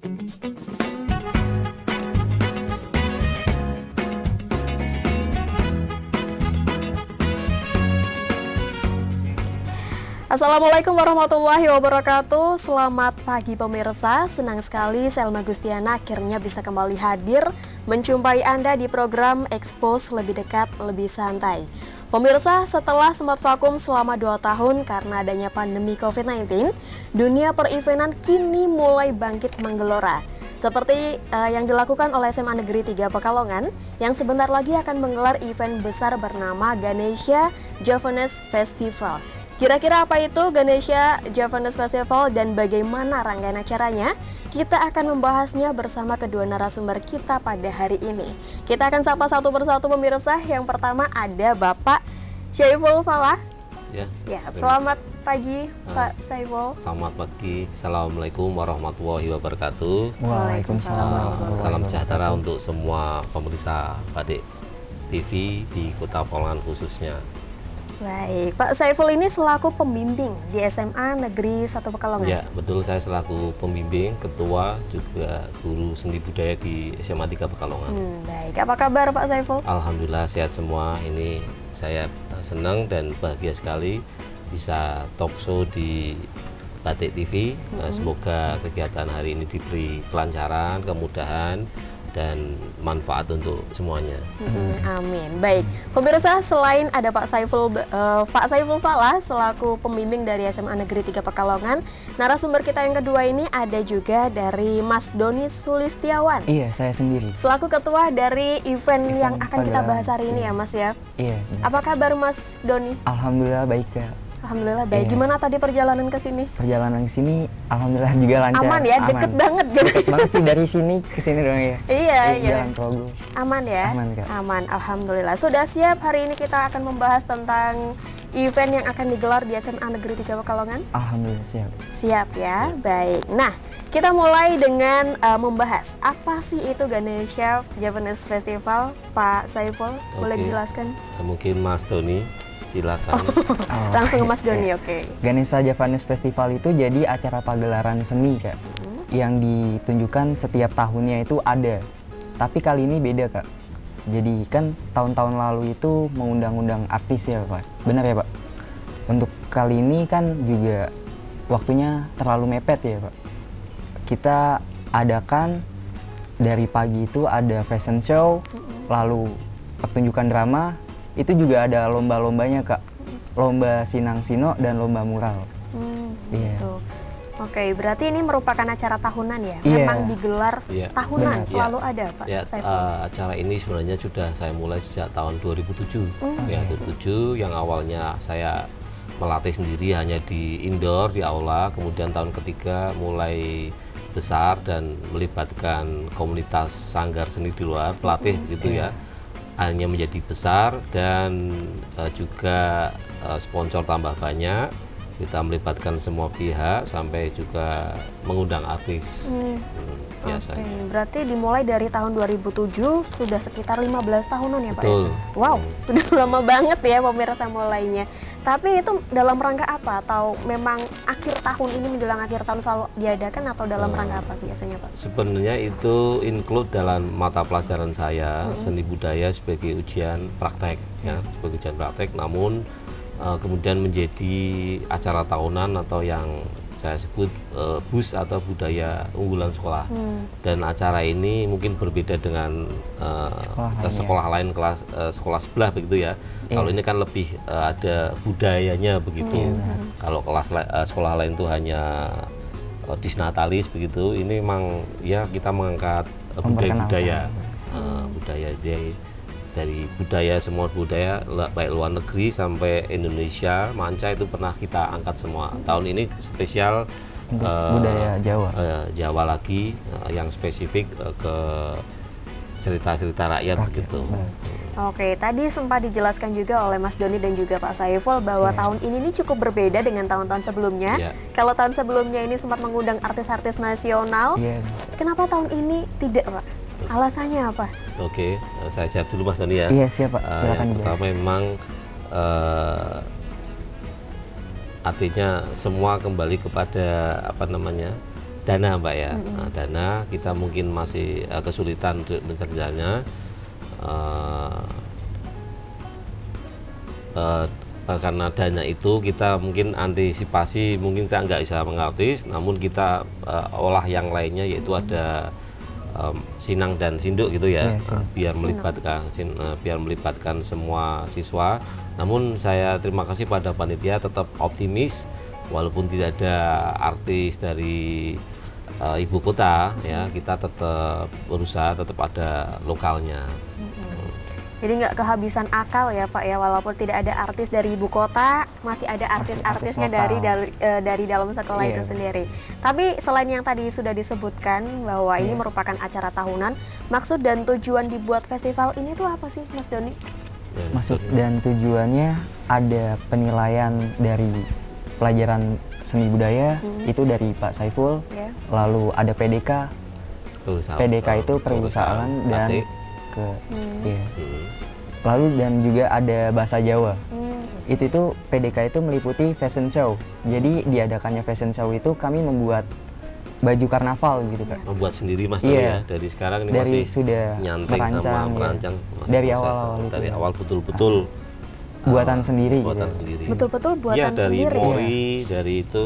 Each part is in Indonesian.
Assalamualaikum warahmatullahi wabarakatuh. Selamat pagi pemirsa. Senang sekali Selma Gustiana akhirnya bisa kembali hadir menjumpai Anda di program Expose Lebih Dekat, Lebih Santai. Pemirsa, setelah sempat vakum selama 2 tahun karena adanya pandemi COVID-19, dunia per-eventan kini mulai bangkit menggelora. Seperti yang dilakukan oleh SMA Negeri 3 Pekalongan yang sebentar lagi akan menggelar event besar bernama Ganesha Javanese Festival. Kira-kira apa itu Ganesha Javanese Festival dan bagaimana rangkaian acaranya? Kita akan membahasnya bersama kedua narasumber kita pada hari ini. Kita akan sapa satu persatu pemirsa. Yang pertama ada Bapak Saiful Falah. Ya, selamat pagi Pak Saiful. Selamat pagi. Assalamualaikum warahmatullahi wabarakatuh. Waalaikumsalam. Salam sejahtera untuk semua pemirsa Batik TV di Kota Pekalongan khususnya. Baik, Pak Saiful ini selaku pembimbing di SMA Negeri 1 Pekalongan. Ya, betul, saya selaku pembimbing, ketua, juga guru seni budaya di SMA 3 Pekalongan. Baik, apa kabar Pak Saiful? Alhamdulillah sehat semua. Ini saya senang dan bahagia sekali bisa talk show di Batik TV. Semoga kegiatan hari ini diberi kelancaran, kemudahan, dan manfaat untuk semuanya. Amin. Baik, pemirsa, selain ada Pak Saiful Falah selaku pembimbing dari SMA Negeri 3 Pekalongan, narasumber kita yang kedua ini ada juga dari Mas Doni Sulistiawan. Iya, saya sendiri. Selaku ketua dari event yang akan kita bahas hari ini ya Mas ya. Iya. Apa kabar Mas Doni? Alhamdulillah baik ya. Alhamdulillah baik. Iya. Gimana tadi perjalanan ke sini? Perjalanan ke sini alhamdulillah juga lancar. Aman ya, deket banget gitu. Deket banget sih dari sini ke sini dong ya. Iya. Jalan Progo. Aman ya? Aman, Kak. Aman, alhamdulillah. Sudah siap, hari ini kita akan membahas tentang event yang akan digelar di SMA Negeri 3 Pekalongan? Alhamdulillah siap. Siap ya, baik. Nah, kita mulai dengan membahas apa sih itu Ganesha Javanese Festival, Pak Saiful? Boleh Oke. dijelaskan? Mungkin Mas Doni, silakan. Langsung ke Mas Doni, oke. Ganesha Javanese Festival itu jadi acara pagelaran seni Kak, yang ditunjukkan setiap tahunnya itu ada. Tapi kali ini beda Kak. Jadi kan tahun-tahun lalu itu mengundang-undang artis ya Pak. Benar ya Pak? Untuk kali ini kan juga waktunya terlalu mepet ya Pak. Kita adakan dari pagi itu ada fashion show, lalu pertunjukan drama, itu juga ada lomba-lombanya Kak. Lomba sinang-sino dan lomba mural. Iya. Gitu. Oke, berarti ini merupakan acara tahunan ya? Iya. Memang digelar tahunan, Benar. selalu ada Pak Ya, Saiful? acara ini sebenarnya sudah saya mulai sejak tahun 2007. Ya, 2007 yang awalnya saya melatih sendiri hanya di indoor, di aula. Kemudian tahun ketiga mulai besar dan melibatkan komunitas sanggar seni di luar, pelatih gitu ya. Akhirnya menjadi besar dan juga sponsor tambah banyak. Kita melibatkan semua pihak sampai juga mengundang artis biasanya. Oke, berarti dimulai dari tahun 2007 sudah sekitar 15 tahunan ya Pak? Betul. Ya? Wow, sudah lama banget ya pemirsa mulainya. Tapi itu dalam rangka apa? Atau memang akhir tahun ini menjelang akhir tahun selalu diadakan atau dalam rangka apa biasanya Pak? Sebenarnya itu include dalam mata pelajaran saya seni budaya sebagai ujian praktek ya, sebagai ujian praktek, namun kemudian menjadi acara tahunan atau yang saya sebut BUS atau budaya unggulan sekolah. Dan acara ini mungkin berbeda dengan sekolah lain, kelas sekolah sebelah begitu ya. Kalau ini kan lebih ada budayanya begitu. Kalau kelas sekolah lain itu hanya disnatalis begitu, ini memang ya kita mengangkat budaya dari budaya, semua budaya baik luar negeri sampai Indonesia, manca itu pernah kita angkat semua. Tahun ini spesial budaya Jawa. Jawa lagi yang spesifik ke cerita-cerita rakyat begitu. Oke, tadi sempat dijelaskan juga oleh Mas Doni dan juga Pak Saiful bahwa tahun ini cukup berbeda dengan tahun-tahun sebelumnya. Kalau tahun sebelumnya ini sempat mengundang artis-artis nasional, kenapa tahun ini tidak Pak? Alasannya apa? Oke, saya jawab dulu Mas Doni ya. Iya siap Pak, silakan. Yang pertama memang artinya semua kembali kepada dana Mbak ya. Nah, dana kita mungkin masih kesulitan untuk mengerjanya. Karena dana itu kita mungkin antisipasi, mungkin kita nggak bisa mengartis, namun kita olah yang lainnya, yaitu ada sinang dan sinduk gitu ya, biar melibatkan semua siswa. Namun saya terima kasih pada panitia, tetap optimis walaupun tidak ada artis dari ibu kota ya, kita tetap berusaha, tetap ada lokalnya. Jadi nggak kehabisan akal ya Pak ya, walaupun tidak ada artis dari ibu kota, masih ada artis-artisnya dari dalam sekolah itu sendiri. Tapi selain yang tadi sudah disebutkan bahwa ini merupakan acara tahunan, maksud dan tujuan dibuat festival ini tuh apa sih Mas Doni? Maksud dan tujuannya ada penilaian dari pelajaran seni budaya, itu dari Pak Saiful, lalu ada PDK, PDK itu perusahaan dan ke lalu dan juga ada bahasa Jawa. Itu tuh PDK itu meliputi fashion show. Jadi diadakannya fashion show itu kami membuat baju karnaval gitu Kak. Membuat sendiri Mas ya. Dari sekarang ini dari masih sudah nyanting sama merancang dari awal dari awal betul-betul buatan sendiri. Buatan gitu. sendiri. Betul-betul buatan ya, dari sendiri. mori, dari itu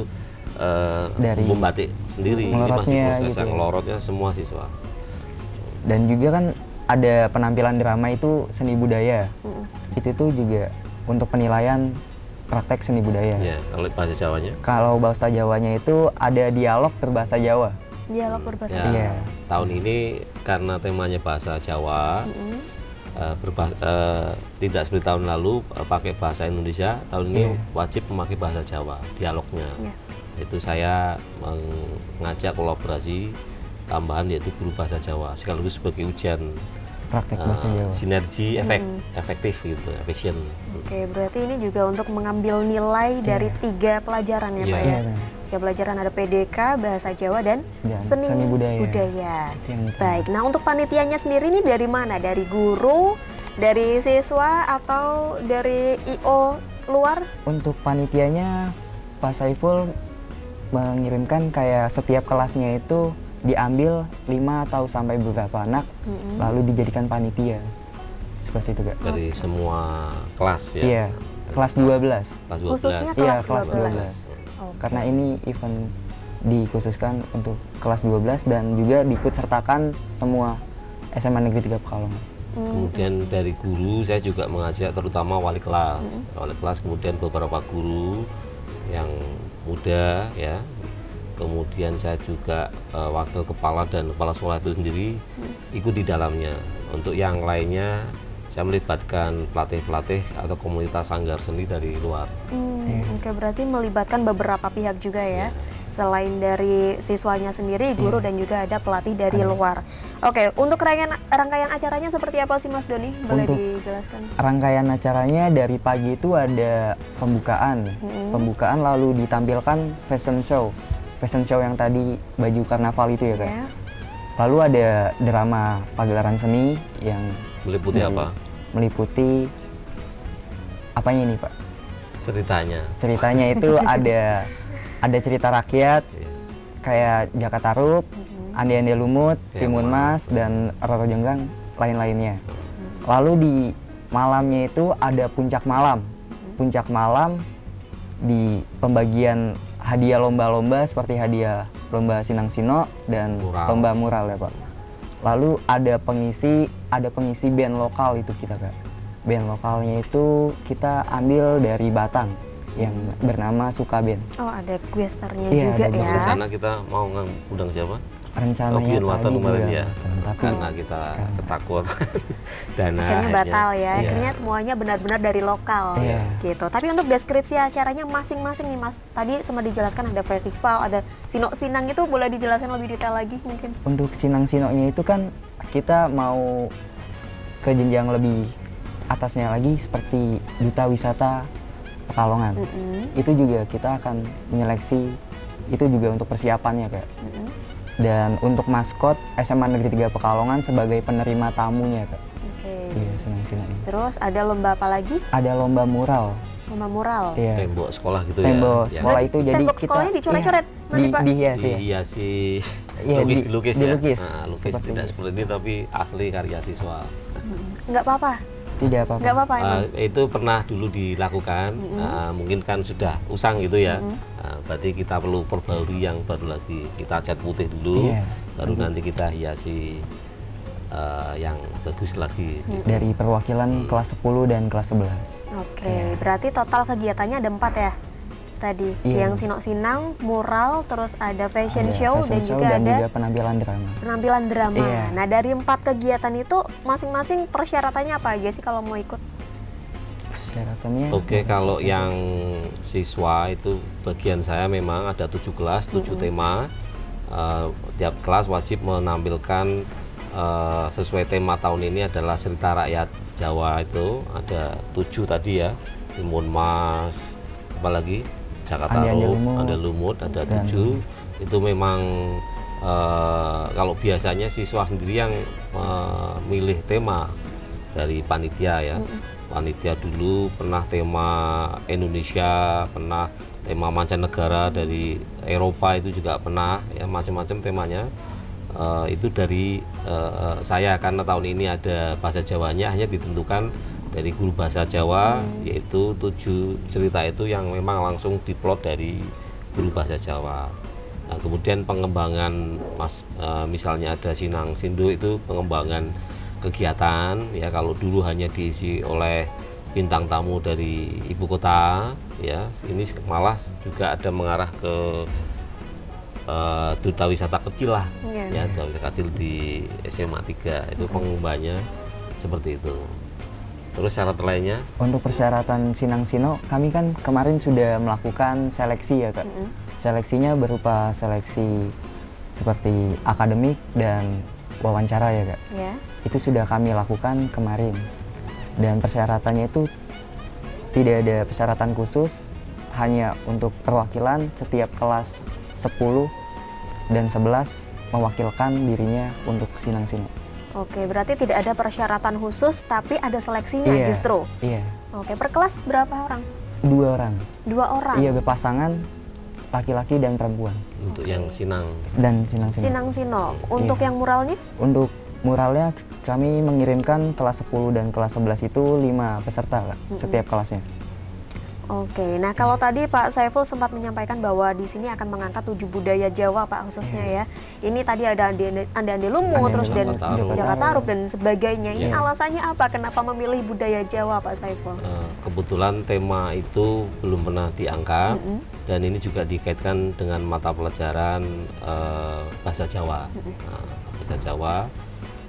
dari membatik sendiri. Ini masih proses gitu yang ngelorotnya semua siswa. Dan juga kan ada penampilan drama itu seni budaya. Itu tuh juga untuk penilaian praktek seni budaya. Ya, kalau bahasa Jawanya? Kalau bahasa Jawanya itu ada dialog berbahasa Jawa. Dialog berbahasa ya, Jawa. Tahun ini karena temanya bahasa Jawa, tidak seperti tahun lalu pakai bahasa Indonesia, tahun ini wajib memakai bahasa Jawa, dialognya. Itu saya mengajak kolaborasi tambahan, yaitu guru bahasa Jawa, sekaligus sebagai ujian praktek bahasa Jawa. Sinergi efektif gitu, efisien. Oke, berarti ini juga untuk mengambil nilai dari 3 pelajaran ya Pak ya. 3 pelajaran, ada PDK, bahasa Jawa dan seni budaya. Baik, nah untuk panitianya sendiri ini dari mana? Dari guru, dari siswa, atau dari IO luar? Untuk panitianya Pak Saiful mengirimkan kayak setiap kelasnya itu diambil 5 atau sampai beberapa anak, lalu dijadikan panitia. Seperti itu Kak. Dari semua kelas ya? Iya, kelas 12. Khususnya kelas 12? Karena ini event dikhususkan untuk kelas 12 dan juga diikut sertakan semua SMA Negeri 3 Pekalongan. Kemudian dari guru saya juga mengajak terutama wali kelas. Wali kelas, kemudian beberapa guru yang muda ya. Kemudian saya juga wakil kepala dan kepala sekolah itu sendiri ikut di dalamnya. Untuk yang lainnya saya melibatkan pelatih-pelatih atau komunitas sanggar seni dari luar. Oke, berarti melibatkan beberapa pihak juga ya. Selain dari siswanya sendiri, guru dan juga ada pelatih dari luar. Oke, untuk rangkaian acaranya seperti apa sih Mas Doni? Boleh dijelaskan? Rangkaian acaranya dari pagi itu ada pembukaan. Pembukaan lalu ditampilkan fashion show. Fashion show yang tadi baju karnaval itu ya Kak. Lalu ada drama pagelaran seni yang meliputi apa? Meliputi apanya ini Pak? Ceritanya itu ada cerita rakyat kayak Jaka Tarub, Ande-Ande Lumut, Timun Mas, dan Roro Jenggang lain-lainnya. Lalu di malamnya itu ada puncak malam. Puncak malam di pembagian hadiah lomba-lomba seperti hadiah lomba Sinang Sino dan lomba mural ya Pak. Lalu ada pengisi band lokal itu kita Kak. Band lokalnya itu kita ambil dari Batang yang bernama Suka Band. Oh, ada questernya juga ya. Rencana kita mau ngundang siapa? Rencananya tadi kemarin ya, tapi karena kita ketakut dana akhirnya batal ya. Akhirnya semuanya benar-benar dari lokal gitu. Tapi untuk deskripsi acaranya masing-masing nih Mas, tadi sempat dijelaskan ada festival, ada sinok-sinang, itu boleh dijelaskan lebih detail lagi mungkin? Untuk sinang-sinoknya itu kan kita mau ke jenjang lebih atasnya lagi seperti Duta Wisata Pekalongan. Itu juga kita akan menyeleksi, itu juga untuk persiapannya Kak. Dan untuk maskot SMA Negeri 3 Pekalongan sebagai penerima tamunya Kak. Oke. Iya, senang-senang. Terus ada lomba apa lagi? Ada lomba mural. lomba mural. Iya. tembok sekolah gitu Tembok ya. sekolah Berarti itu jadi tembok kita sekolahnya dicoret-coret nanti, Pak? dihiasi ya. Dihiasi, Iya, dilukis ya. dilukis. Nah, lukis Seperti tidak itu. seperti ini tapi asli karya siswa. Nggak apa-apa? Tidak apa-apa. Nggak apa-apa emang? Itu pernah dulu dilakukan, mungkin kan sudah usang gitu ya. Berarti kita perlu perbarui yang baru lagi, kita cat putih dulu, Iya. baru nanti kita hiasi yang bagus lagi. Dari perwakilan kelas 10 dan kelas 11. Oke, berarti total kegiatannya ada 4 ya? Tadi, Iya. yang sinok-sinang, mural, terus ada fashion Ada show, fashion dan show juga dan ada juga penampilan drama. penampilan drama. Iya. Nah, dari 4 kegiatan itu masing-masing persyaratannya apa aja sih kalau mau ikut? Persyaratannya Oke, kalau yang siswa itu bagian saya memang ada 7 kelas, 7 tema. Tiap kelas wajib menampilkan sesuai tema tahun ini adalah cerita rakyat Jawa, itu ada 7 tadi ya. Timun Mas, apalagi Jakarta Anda Lumut ada 7. Itu memang kalau biasanya siswa sendiri yang memilih tema dari panitia ya. Panitia dulu pernah tema Indonesia, pernah tema mancanegara dari Eropa, itu juga pernah ya, macam-macam temanya. Itu dari saya, karena tahun ini ada bahasa Jawanya, hanya ditentukan dari guru bahasa Jawa, yaitu 7 cerita itu yang memang langsung diplot dari guru bahasa Jawa. Nah, kemudian pengembangan misalnya ada Sinang Sindo, itu pengembangan kegiatan ya. Kalau dulu hanya diisi oleh bintang tamu dari ibu kota ya, ini malah juga ada mengarah ke duta wisata kecil lah ya, duta wisata kecil di SMA 3 itu pengembangannya seperti itu. Terus syarat lainnya? Untuk persyaratan Sinang Sino, kami kan kemarin sudah melakukan seleksi ya Kak. Seleksinya berupa seleksi seperti akademik dan wawancara ya Kak. Ya. Itu sudah kami lakukan kemarin. Dan persyaratannya itu tidak ada persyaratan khusus, hanya untuk perwakilan setiap kelas 10 dan 11 mewakilkan dirinya untuk Sinang Sino. Oke, berarti tidak ada persyaratan khusus, tapi ada seleksinya Iya, justru. Iya, Oke, per kelas berapa orang? 2 orang. 2 orang. Iya, berpasangan laki-laki dan perempuan. Untuk yang Sinang. Dan Sinang Sino. Sinang Sino. Untuk Iya. yang muralnya? Untuk muralnya kami mengirimkan kelas 10 dan kelas 11 itu 5 peserta Kak, setiap kelasnya. Oke, nah kalau tadi Pak Saiful sempat menyampaikan bahwa di sini akan mengangkat 7 budaya Jawa Pak khususnya ya. Ini tadi ada Ande-Ande Lumut, terus dan Jakarta Arub dan sebagainya. Ini alasannya apa? Kenapa memilih budaya Jawa Pak Saiful? Kebetulan tema itu belum pernah diangkat dan ini juga dikaitkan dengan mata pelajaran bahasa Jawa. Bahasa Jawa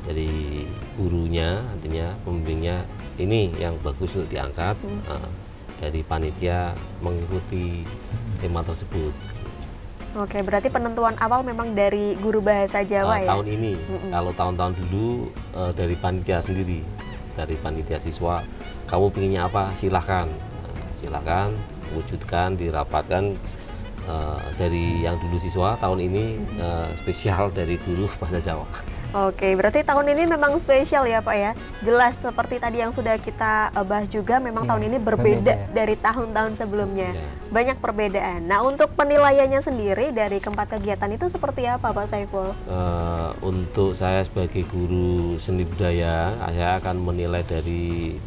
dari gurunya, artinya pembimbingnya, ini yang bagus untuk diangkat. Dari panitia mengikuti tema tersebut. Oke, berarti penentuan awal memang dari guru bahasa Jawa ya? Tahun ini, kalau tahun-tahun dulu dari panitia sendiri, dari panitia siswa, kamu pinginnya apa? Silahkan, silahkan wujudkan, dirapatkan. Dari yang dulu siswa, tahun ini spesial dari guru bahasa Jawa. Oke, berarti tahun ini memang spesial ya Pak ya. Jelas seperti tadi yang sudah kita bahas juga, memang tahun ini berbeda dari tahun-tahun sebelumnya. Banyak perbedaan. Nah, untuk penilaiannya sendiri dari keempat kegiatan itu seperti apa Pak Saiful? Untuk saya sebagai guru seni budaya, saya akan menilai dari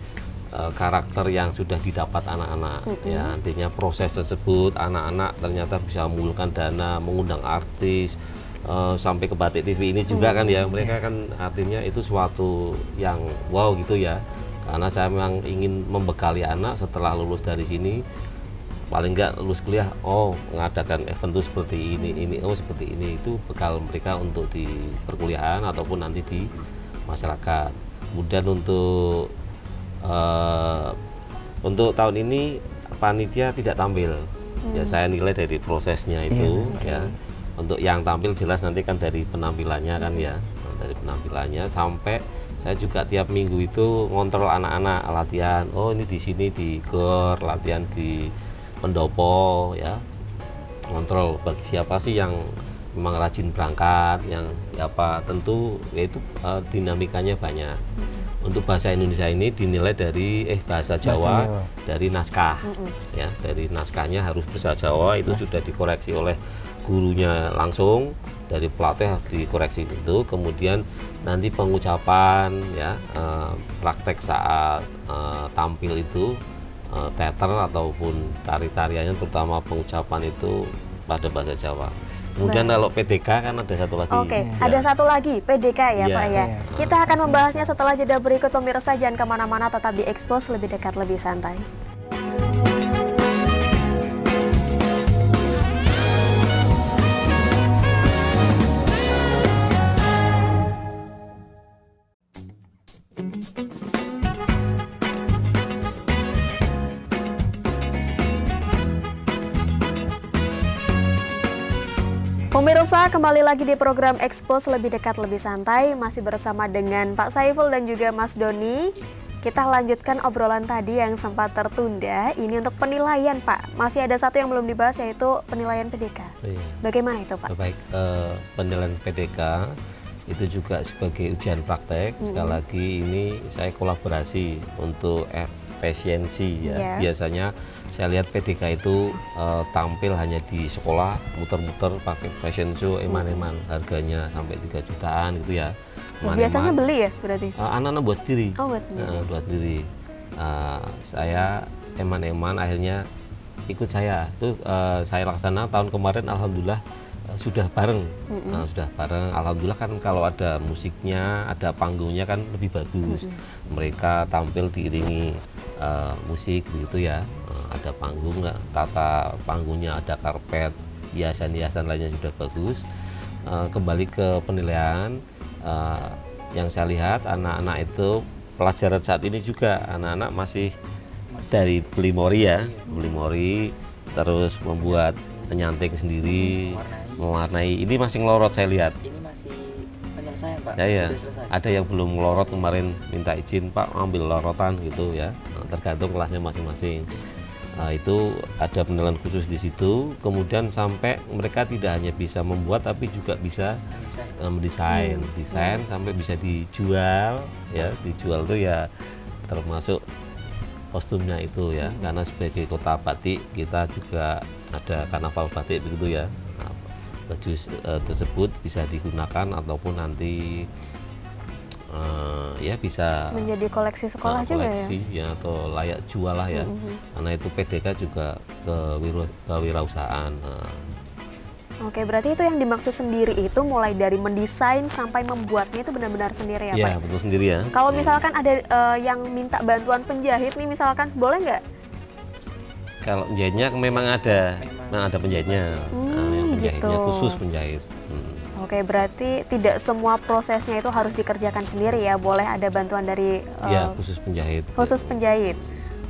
karakter yang sudah didapat anak-anak. Ya, artinya proses tersebut anak-anak ternyata bisa mengumpulkan dana, mengundang artis, sampai ke Batik TV ini juga kan ya, mereka kan artinya itu suatu yang wow gitu ya, karena saya memang ingin membekali anak setelah lulus dari sini, paling nggak lulus kuliah, oh mengadakan event itu seperti ini, oh seperti ini, itu bekal mereka untuk di perkuliahan ataupun nanti di masyarakat. Kemudian untuk tahun ini panitia tidak tampil, ya saya nilai dari prosesnya itu ya. Untuk yang tampil jelas nanti kan dari penampilannya kan ya, dari penampilannya sampai saya juga tiap minggu itu ngontrol anak-anak latihan. Oh ini di sini di GOR, latihan di pendopo ya. Ngontrol bagi siapa sih yang memang rajin berangkat, yang siapa tentu yaitu dinamikanya banyak. Untuk bahasa Indonesia ini dinilai dari bahasa Jawa Jawa. dari naskah. Ya, dari naskahnya harus bahasa Jawa itu sudah dikoreksi oleh gurunya langsung, dari pelatih dikoreksi itu. Kemudian nanti pengucapan ya, praktek saat tampil itu teater ataupun tari-tariannya terutama pengucapan itu pada bahasa Jawa. Kemudian kalau PDK kan ada satu lagi. Oke, Ya. ada satu lagi PDK ya Iya. Pak ya. Kita akan membahasnya setelah jeda berikut, pemirsa jangan kemana-mana, tetap di Expose, lebih dekat, lebih santai. Pemirsa, kembali lagi di program Expose, lebih dekat, lebih santai. Masih bersama dengan Pak Saiful dan juga Mas Doni. Kita lanjutkan obrolan tadi yang sempat tertunda. Ini untuk penilaian, Pak. Masih ada satu yang belum dibahas, yaitu penilaian PDK. Iya. Bagaimana itu, Pak? Baik, penilaian PDK itu juga sebagai ujian praktek. Sekali lagi ini saya kolaborasi untuk efisiensi ya. Iya. Biasanya saya lihat PDK itu tampil hanya di sekolah, muter-muter pakai fashion show, eman-eman, harganya sampai 3 jutaan gitu ya. Biasanya beli ya berarti? Anak-anak buat sendiri. Oh, buat sendiri. Buat diri. Saya eman-eman akhirnya ikut saya. Itu saya laksana tahun kemarin, alhamdulillah sudah bareng. Sudah bareng. Alhamdulillah kan kalau ada musiknya, ada panggungnya kan lebih bagus. Mereka tampil diiringi musik gitu ya. Ada panggung, tata panggungnya, ada karpet, hiasan-hiasan lainnya sudah bagus. Kembali ke penilaian. Yang saya lihat anak-anak itu pelajaran saat ini juga anak-anak masih dari beli mori ya, beli mori, terus membuat penyanting sendiri, mewarnai. Ini masih ngelorot saya lihat. Ini masih penyelesaian Pak. Ya, Sudah selesai. ada yang belum ngelorot kemarin minta izin Pak ambil lorotan gitu ya. Tergantung kelasnya masing-masing. Itu ada penilaian khusus di situ. Kemudian sampai mereka tidak hanya bisa membuat tapi juga bisa mendesain, desain sampai bisa dijual ya. Dijual itu ya termasuk kostumnya itu ya. Karena sebagai kota batik kita juga ada karnaval batik begitu ya. Nah, baju tersebut bisa digunakan ataupun nanti ya bisa Menjadi koleksi sekolah juga ya? koleksi ya atau layak jual lah ya. Karena itu PDK juga kewirausahaan. Oke, berarti itu yang dimaksud sendiri itu mulai dari mendesain sampai membuatnya itu benar-benar sendiri ya, Pak? Ya betul sendiri ya. Kalau misalkan ada yang minta bantuan penjahit nih misalkan, boleh nggak? Kalau penjahitnya memang ada penjahitnya. Yang penjahitnya gitu. khusus penjahit. Oke, berarti tidak semua prosesnya itu harus dikerjakan sendiri ya, boleh ada bantuan dari Ya khusus penjahit. khusus penjahit.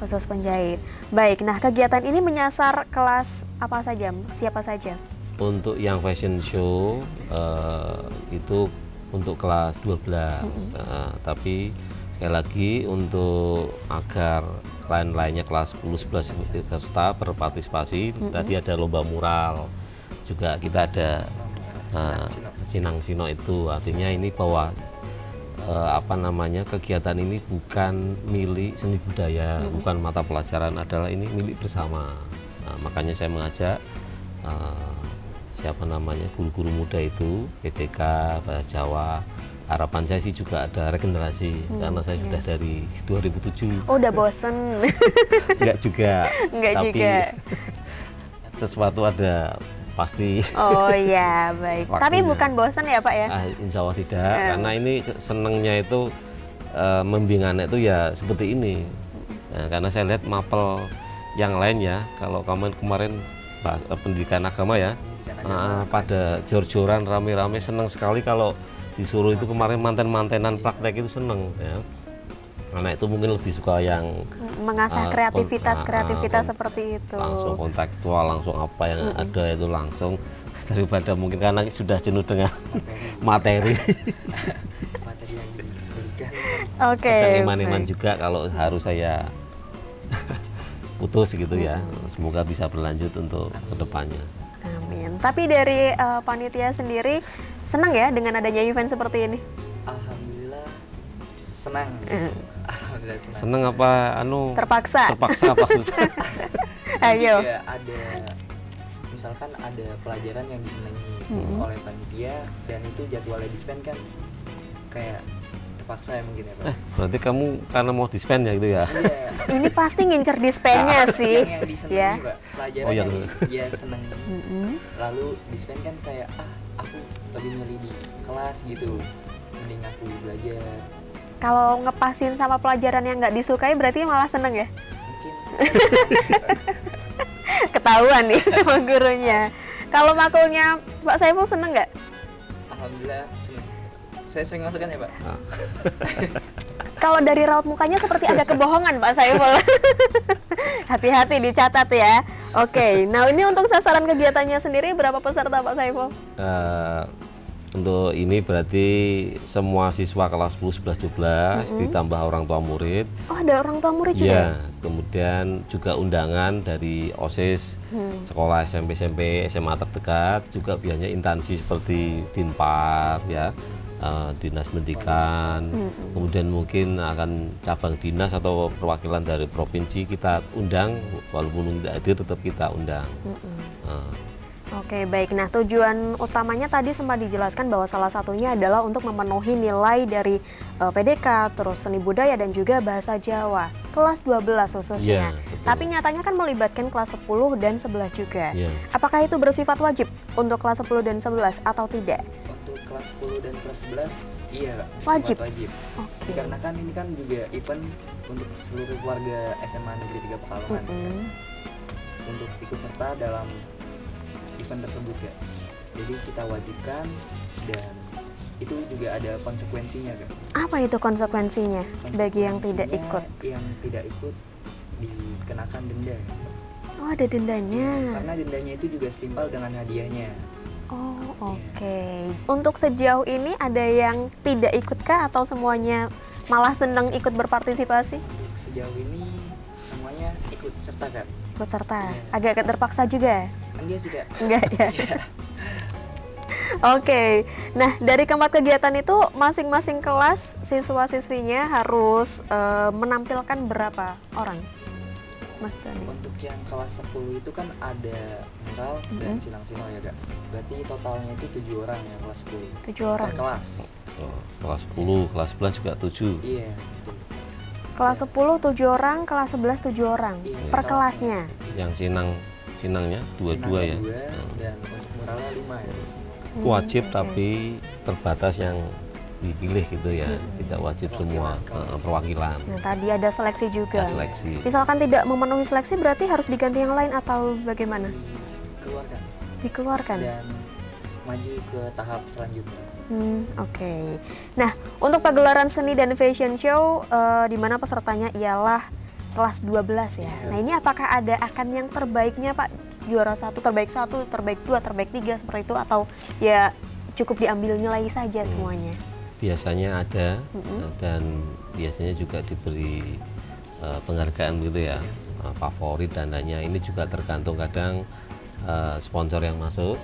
Khusus penjahit. Baik, nah kegiatan ini menyasar kelas apa saja, siapa saja? Untuk yang fashion show itu untuk kelas 12. Tapi sekali lagi untuk agar lain-lainnya kelas 10, 11 peserta berpartisipasi, tadi ada lomba mural. Juga kita ada Sinang Sino itu artinya ini bahwa kegiatan ini bukan milik seni budaya, bukan mata pelajaran, adalah ini milik bersama. Makanya saya mengajak guru-guru muda itu PDK bahasa Jawa. Harapan saya sih juga ada regenerasi karena saya sudah dari 2007. Oh, udah bosen. Enggak juga. Enggak tapi juga. sesuatu ada pasti. Oh iya, baik. Tapi Waktunya. bukan bosen ya, Pak ya? Insya Allah tidak, karena ini senengnya itu membimbing anak itu ya seperti ini. Nah, karena saya lihat mapel yang lain ya, kalau kemarin pendidikan agama ya, pada jor-joran rame-rame seneng sekali kalau disuruh itu kemarin manten-mantenan praktek itu seneng ya. Anak itu mungkin lebih suka yang Mengasah kreativitas seperti itu. langsung kontekstual, langsung apa yang ada itu langsung, daripada mungkin karena sudah jenuh dengan materi. Materi yang diberikan. Oke. Dan iman-iman baik. juga kalau harus saya putus gitu ya. Semoga bisa berlanjut untuk kedepannya. Amin. Tapi dari panitia sendiri senang ya dengan adanya event seperti ini? Alhamdulillah senang. Alhamdulillah senang. Seneng apa anu? Terpaksa. Terpaksa apa susah? Ayo. Juga ada, misalkan ada pelajaran yang disenangi oleh panitia dan itu jadwalnya dispen kan kayak terpaksa ya mungkin ya Pak. Berarti kamu karena mau dispen ya gitu ya? Iya. Ini pasti ngincer dispennya sih. Yang disenangi Ya. Mbak, pelajaran Oh, yang yang- dia senangi. Lalu dispen kan kayak aku lebih milih di kelas gitu, mending aku belajar. Kalau ngepasin sama pelajaran yang nggak disukai berarti malah seneng ya? Mungkin Ketahuan nih sama gurunya. Kalau makulnya Pak Saiful seneng nggak? alhamdulillah senang. Saya sering masukkan ya Pak. Kalau dari raut mukanya seperti ada kebohongan Pak Saiful. Hati-hati dicatat ya. Oke, nah ini untuk sasaran kegiatannya sendiri berapa peserta Pak Saiful? Untuk ini berarti semua siswa kelas 10, 11, 12 ditambah orang tua murid. Oh ada orang tua murid juga? Ya, kemudian juga undangan dari OSIS sekolah SMP, SMA terdekat, juga biasanya instansi seperti Dinpar ya, Dinas Pendidikan, kemudian mungkin akan cabang dinas atau perwakilan dari provinsi kita undang, walaupun tidak hadir tetap kita undang. Oke baik, nah tujuan utamanya tadi sempat dijelaskan bahwa salah satunya adalah untuk memenuhi nilai dari PDK, terus seni budaya dan juga bahasa Jawa kelas 12 khususnya. Iya, betul. Tapi nyatanya kan melibatkan kelas 10 dan 11 juga. Iya. Apakah itu bersifat wajib untuk kelas 10 dan 11 atau tidak? Untuk kelas 10 dan kelas 11 iya Kak, bersifat Wajib? wajib. Oke. Dikarenakan ini kan juga event untuk seluruh warga SMA Negeri 3 Pekalongan untuk ikut serta dalam event tersebut Kak. Jadi kita wajibkan dan itu juga ada konsekuensinya Kak. Apa itu konsekuensinya bagi yang tidak ikut? Yang tidak ikut dikenakan denda. Oh ada dendanya. Karena dendanya itu juga setimpal dengan hadiahnya. Oh oke. Untuk sejauh ini ada yang tidak ikutkah atau semuanya malah senang ikut berpartisipasi? Untuk sejauh ini semuanya ikut serta Kak. Ikut serta. Iya. Agak terpaksa juga? Enggak sih Kak. Enggak ya? Oke. Nah dari keempat kegiatan itu masing-masing kelas siswa-siswinya harus menampilkan berapa orang? Mas Dani. Untuk yang kelas 10 itu kan ada mural dan silang-silang ya Kak. Berarti totalnya itu 7 orang ya kelas 10. 7 orang. Per kelas. Kelas 10, kelas 11 juga 7. Iya, betul. Kelas 10 7 orang, kelas 11 7 orang. Iya, Per kelasnya. kelasnya. Yang sinangnya dua-dua ya. Sinangnya 2 dan untuk muralnya 5 ya. Wajib oke. tapi terbatas yang dipilih gitu ya, tidak wajib semua perwakilan. Nah tadi ada seleksi juga. Ya, seleksi. Misalkan tidak memenuhi seleksi berarti harus diganti yang lain atau bagaimana? Dikeluarkan Dikeluarkan. dan maju ke tahap selanjutnya. Oke. Nah, untuk pagelaran seni dan fashion show di mana pesertanya ialah kelas 12 ya. Nah, ini apakah akan yang terbaiknya Pak? Juara 1, terbaik 1, terbaik 2, terbaik 3 seperti itu atau ya cukup diambil nilai saja semuanya? Biasanya ada dan biasanya juga diberi penghargaan gitu ya, favorit dan lainnya. Ini juga tergantung kadang sponsor yang masuk.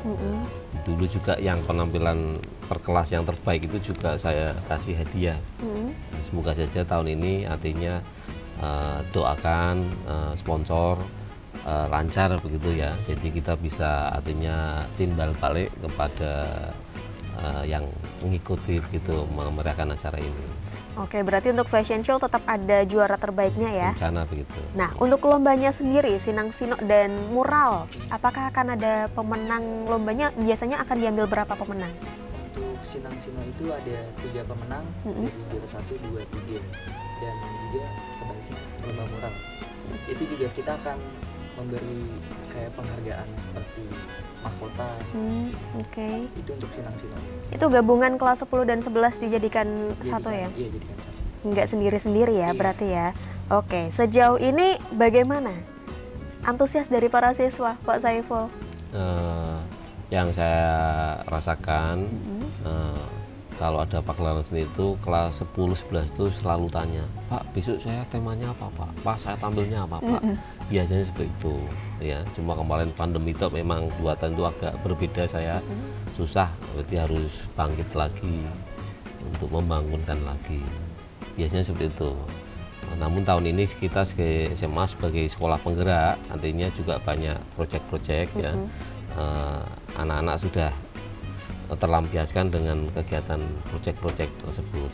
Dulu juga yang penampilan per kelas yang terbaik itu juga saya kasih hadiah. Semoga saja tahun ini artinya doakan sponsor lancar begitu ya. Jadi kita bisa artinya timbal balik kepada yang mengikuti gitu memeriahkan acara ini. Oke, berarti untuk fashion show tetap ada juara terbaiknya ya. Rencana begitu. Nah, untuk lombanya sendiri, Sinang Sinok dan Mural, apakah akan ada pemenang lombanya? Biasanya akan diambil berapa pemenang? Untuk Sinang-Sino itu ada 3 pemenang dari juara 1, 2, 3 dan juga sebaliknya lomba mural. Itu juga kita akan memberi kayak penghargaan seperti mahkota. Oke. Itu untuk Sinang-Sino. Itu gabungan kelas 10 dan 11 dijadikan satu ya? Iya, jadikan satu. Nggak sendiri-sendiri ya Iya. berarti ya. Oke, sejauh ini bagaimana antusias dari para siswa Pak Saiful? Yang saya rasakan kalau ada pagelaran seni itu kelas 10, 11 itu selalu tanya, Pak besok saya temanya apa Pak? Pak saya tampilnya apa Pak? Biasanya seperti itu ya. Cuma kemarin pandemi itu memang 2 tahun itu agak berbeda, saya susah, berarti harus bangkit lagi untuk membangunkan lagi. biasanya seperti itu. Namun tahun ini kita sebagai SMA sebagai sekolah penggerak, artinya juga banyak proyek-proyek ya. Anak-anak sudah terlampiaskan dengan kegiatan proyek-proyek tersebut.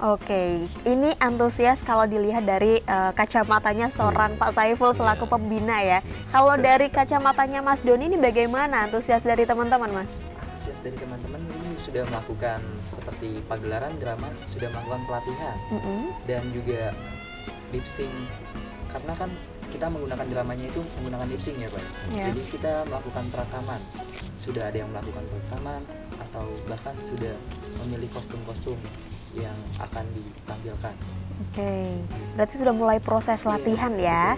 Oke, ini antusias kalau dilihat dari kacamatanya seorang Pak Saiful selaku pembina ya. Kalau dari kacamatanya Mas Doni ini bagaimana antusias dari teman-teman, Mas? Antusias dari teman-teman ini sudah melakukan seperti pagelaran drama, sudah melakukan pelatihan dan juga lip sync, karena kan kita menggunakan dramanya itu menggunakan lip sync ya Pak. Jadi kita melakukan perekaman, sudah ada yang melakukan perekaman atau bahkan sudah memilih kostum-kostum yang akan ditampilkan. Oke, berarti sudah mulai proses latihan ya.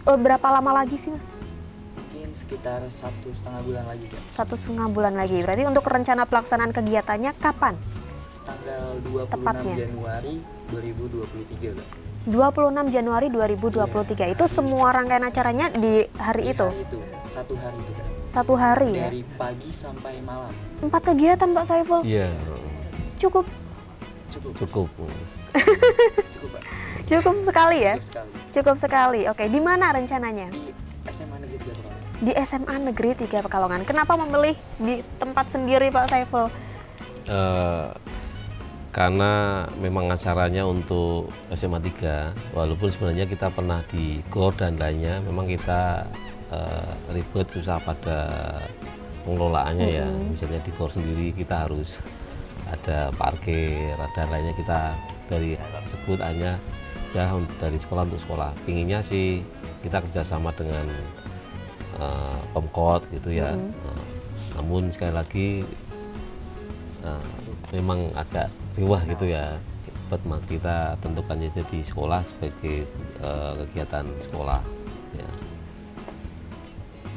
Berapa lama lagi sih, Mas? Mungkin sekitar 1,5 bulan lagi Kak. 1,5 bulan lagi. Berarti untuk rencana pelaksanaan kegiatannya kapan? Tanggal 26 Tepatnya. Januari 2023 Kak. 26 Januari 2023. Itu semua rangkaian acaranya di hari itu? Hari itu, 1 hari itu Kak. 1 hari ya? Dari pagi sampai malam. 4 kegiatan Pak Saiful? Iya, Cukup cukup. Cukup Pak. Cukup sekali ya? Cukup sekali. Cukup sekali. Oke, di mana rencananya? Di SMA Negeri 3 Pekalongan. Di SMA Negeri 3 Pekalongan. Kenapa memilih di tempat sendiri Pak Saiful? Karena memang acaranya untuk SMA 3, walaupun sebenarnya kita pernah di GOR dan lainnya, memang kita ribet, susah pada pengelolaannya ya. Misalnya di GOR sendiri kita harus ada parkir, ada lainnya, kita dari tersebut hanya dari sekolah untuk sekolah. Pinginnya sih kita kerjasama dengan Pemkot gitu ya. Namun sekali lagi memang agak riwah gitu ya. Kita tentukan aja di sekolah sebagai kegiatan sekolah. Ya.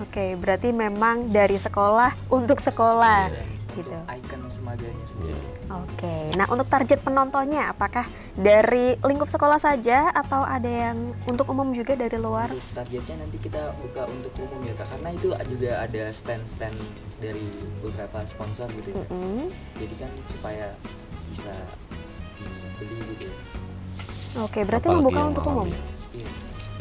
Oke, berarti memang dari sekolah untuk sekolah. Gitu. Untuk ikon semaganya sendiri. Oke, nah untuk target penontonnya apakah dari lingkup sekolah saja atau ada yang untuk umum juga dari luar? Untuk targetnya nanti kita buka untuk umum ya Kak, karena itu juga ada stand-stand dari beberapa sponsor gitu ya. Jadi kan supaya bisa dibeli gitu. Oke, berarti Apalagi membuka yang untuk malam umum. ya. Iya.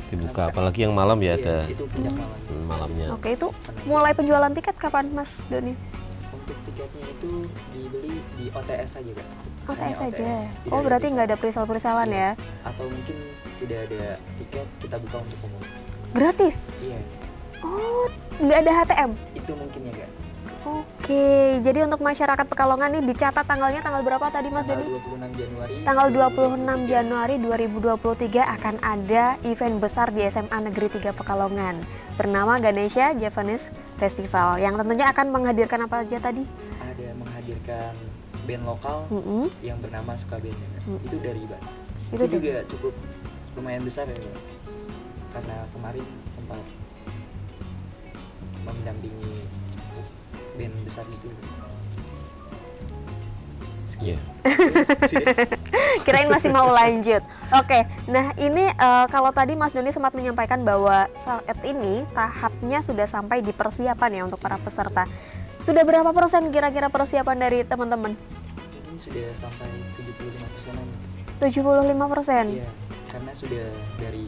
Dibuka, apalagi yang malam ya ada Itu puncak malam. malamnya. Oke, itu mulai penjualan tiket kapan Mas Doni? Untuk tiketnya itu dibeli di OTS saja Kak. OTS Hanya saja. Tidak Oh, ada berarti tiket. nggak ada perisal-perisalan ya? Atau mungkin tidak ada tiket, kita buka untuk umum. Gratis? Iya, Oh, nggak ada HTM? itu mungkin ya Kak. Oke, jadi untuk masyarakat Pekalongan nih dicatat tanggalnya tanggal berapa tadi Mas Tanggal Doni? 26 Januari. Tanggal 26 Januari 2023 akan ada event besar di SMA Negeri 3 Pekalongan bernama Ganesha Javanese Festival yang tentunya akan menghadirkan apa aja tadi? Ada menghadirkan band lokal yang bernama Sukaband ya, Kak. Itu dari Bang. Itu Itu juga cukup lumayan besar ya Kak. Karena kemarin sempat mendampingi band besar itu. Iya. Kirain masih mau lanjut. Oke, nah ini kalau tadi Mas Doni sempat menyampaikan bahwa saat ini tahapnya sudah sampai di persiapan ya untuk para peserta. Sudah berapa persen kira-kira persiapan dari teman-teman? Mungkin sudah sampai 75%-an. 75%? Iya, karena sudah dari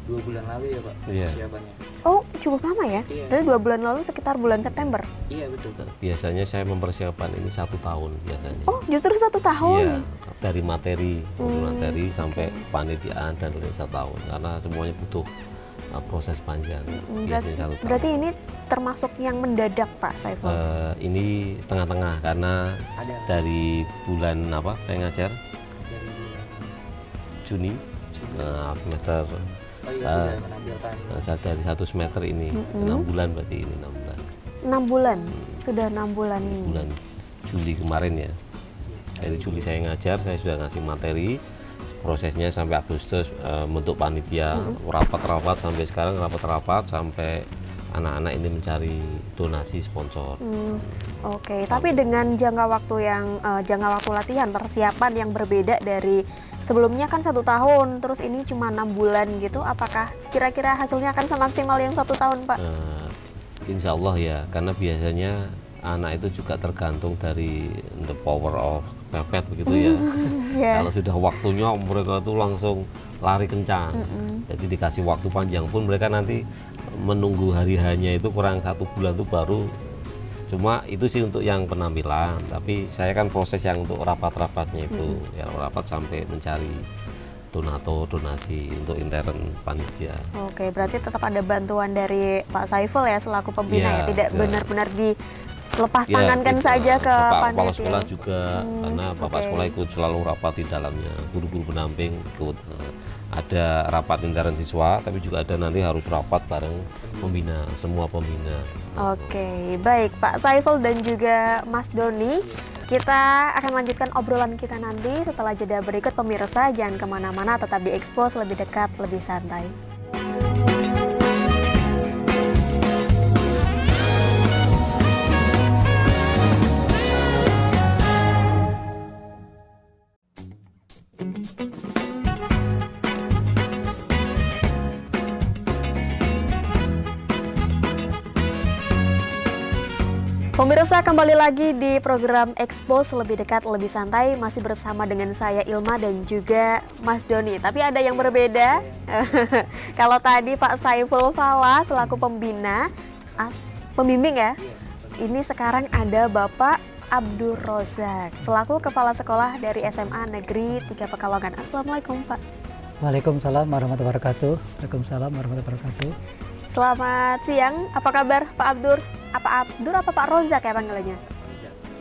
2 bulan lalu ya Pak Iya. persiapannya. Oh, cukup lama ya? Iya. Berarti 2 bulan lalu sekitar bulan September? Iya betul Kak. Biasanya saya mempersiapkan ini 1 tahun biasanya. Oh, justru 1 tahun? Iya, dari materi sampai panitiaan dan lain 1 tahun, karena semuanya butuh proses panjang. Biasanya 1 tahun. Berarti ini termasuk yang mendadak Pak Saiful? Ini tengah-tengah karena Ada dari bulan saya ngajar dari bulan Juni semester Oh iya sudah menampilkan. dari 1 semester ini 6 bulan, berarti ini 6 bulan. 6 bulan? Sudah 6 bulan ini? Bulan Juli kemarin ya. Dari Juli saya ngajar, saya sudah ngasih materi, prosesnya sampai Agustus bentuk panitia, rapat-rapat sampai sekarang, rapat-rapat sampai anak-anak ini mencari donasi sponsor. Oke, tapi dengan jangka waktu latihan persiapan yang berbeda dari sebelumnya kan 1 tahun, terus ini cuma 6 bulan gitu, apakah kira-kira hasilnya akan semaksimal yang 1 tahun Pak? Insya Allah ya, karena biasanya anak itu juga tergantung dari the power of pepet begitu ya. Ya. Kalau sudah waktunya mereka itu langsung lari kencang. Jadi dikasih waktu panjang pun mereka nanti menunggu hari hanya itu kurang 1 bulan itu baru. Cuma itu sih untuk yang penampilan, tapi saya kan proses yang untuk rapat-rapatnya itu, ya rapat sampai mencari donatur, donasi untuk intern panitia. Oke, berarti tetap ada bantuan dari Pak Saiful ya selaku pembina ya, tidak benar-benar dilepas tangankan saja ke Bapak panitia. Kepala sekolah juga, karena Bapak sekolah ikut selalu rapat di dalamnya, guru-guru pendamping ikut. Ada rapat intern siswa, tapi juga ada nanti harus rapat bareng pembina, semua pembina. Oke, baik Pak Saiful dan juga Mas Doni. Kita akan lanjutkan obrolan kita nanti setelah jeda berikut. Pemirsa, jangan kemana-mana, tetap di Expose, lebih dekat, lebih santai. Pemirsa, kembali lagi di program Expose, lebih dekat, lebih santai. Masih bersama dengan saya Ilma dan juga Mas Doni. Tapi ada yang berbeda. Kalau tadi Pak Saiful Fala selaku pembina, pembimbing ya. Ini sekarang ada Bapak Abdur Rozak selaku Kepala Sekolah dari SMA Negeri 3 Pekalongan. Assalamualaikum Pak. Waalaikumsalam warahmatullahi wabarakatuh. Waalaikumsalam warahmatullahi wabarakatuh. Selamat siang, apa kabar Pak Abdur? Apa Abdur apa Pak Rozak ya panggilannya?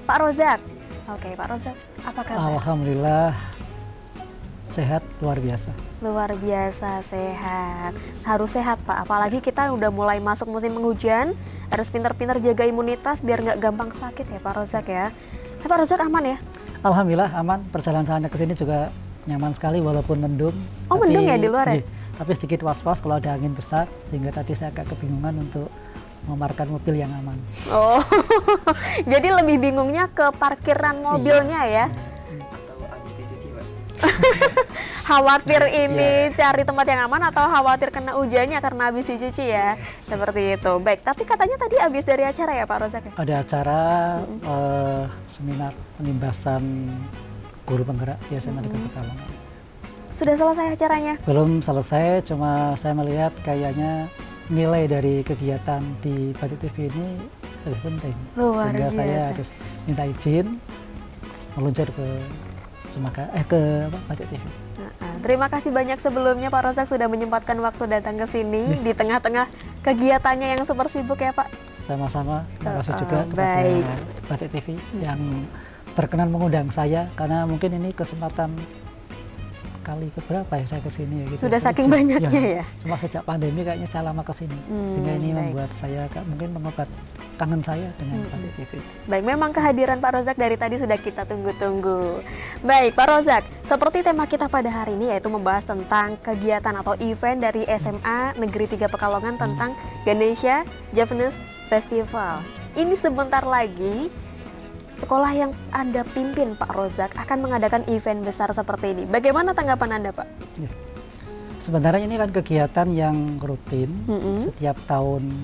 Pak Rozak. Oke, Pak Rozak, apa kabar? Alhamdulillah sehat, luar biasa. Luar biasa sehat. Harus sehat Pak, apalagi kita udah mulai masuk musim penghujan. Harus pintar-pintar jaga imunitas biar nggak gampang sakit ya Pak Rozak ya. Pak Rozak aman ya? Alhamdulillah aman, perjalanan ke sini juga nyaman sekali walaupun mendung. Oh, mendung ya di luar ya? Tapi sedikit was-was kalau ada angin besar, sehingga tadi saya agak kebingungan untuk memarkirkan mobil yang aman. Oh, jadi lebih bingungnya ke parkiran mobilnya ya? Atau habis dicuci, Pak? Khawatir ini cari tempat yang aman atau khawatir kena hujannya karena habis dicuci ya? Seperti itu. Baik, tapi katanya tadi habis dari acara ya Pak Rozak ya? Ada acara seminar penimbasan guru penggerak di SMA Negeri Pekalongan. Sudah selesai acaranya? Belum selesai, cuma saya melihat kayaknya nilai dari kegiatan di Batik TV ini lebih penting. Luar sehingga biasa. saya harus minta izin meluncur ke Batik TV. Terima kasih banyak sebelumnya Pak Rozak sudah menyempatkan waktu datang ke sini di tengah-tengah kegiatannya yang super sibuk ya Pak. Sama-sama, terima kasih juga kepada baik. Batik TV yang berkenan mengundang saya, karena mungkin ini kesempatan kali keberapa ya saya kesini ya gitu. Sudah saking banyaknya ya? Cuma sejak pandemi kayaknya saya lama kesini, sehingga ini baik. membuat saya mungkin mengobat kangen saya dengan Batik TV. Baik, memang kehadiran Pak Rozak dari tadi sudah kita tunggu-tunggu. Baik, Pak Rozak, seperti tema kita pada hari ini yaitu membahas tentang kegiatan atau event dari SMA Negeri 3 Pekalongan tentang Ganesha Javanese Festival. Ini sebentar lagi sekolah yang Anda pimpin Pak Rozak akan mengadakan event besar seperti ini. Bagaimana tanggapan Anda Pak? Ya. Sebenarnya ini kan kegiatan yang rutin setiap tahun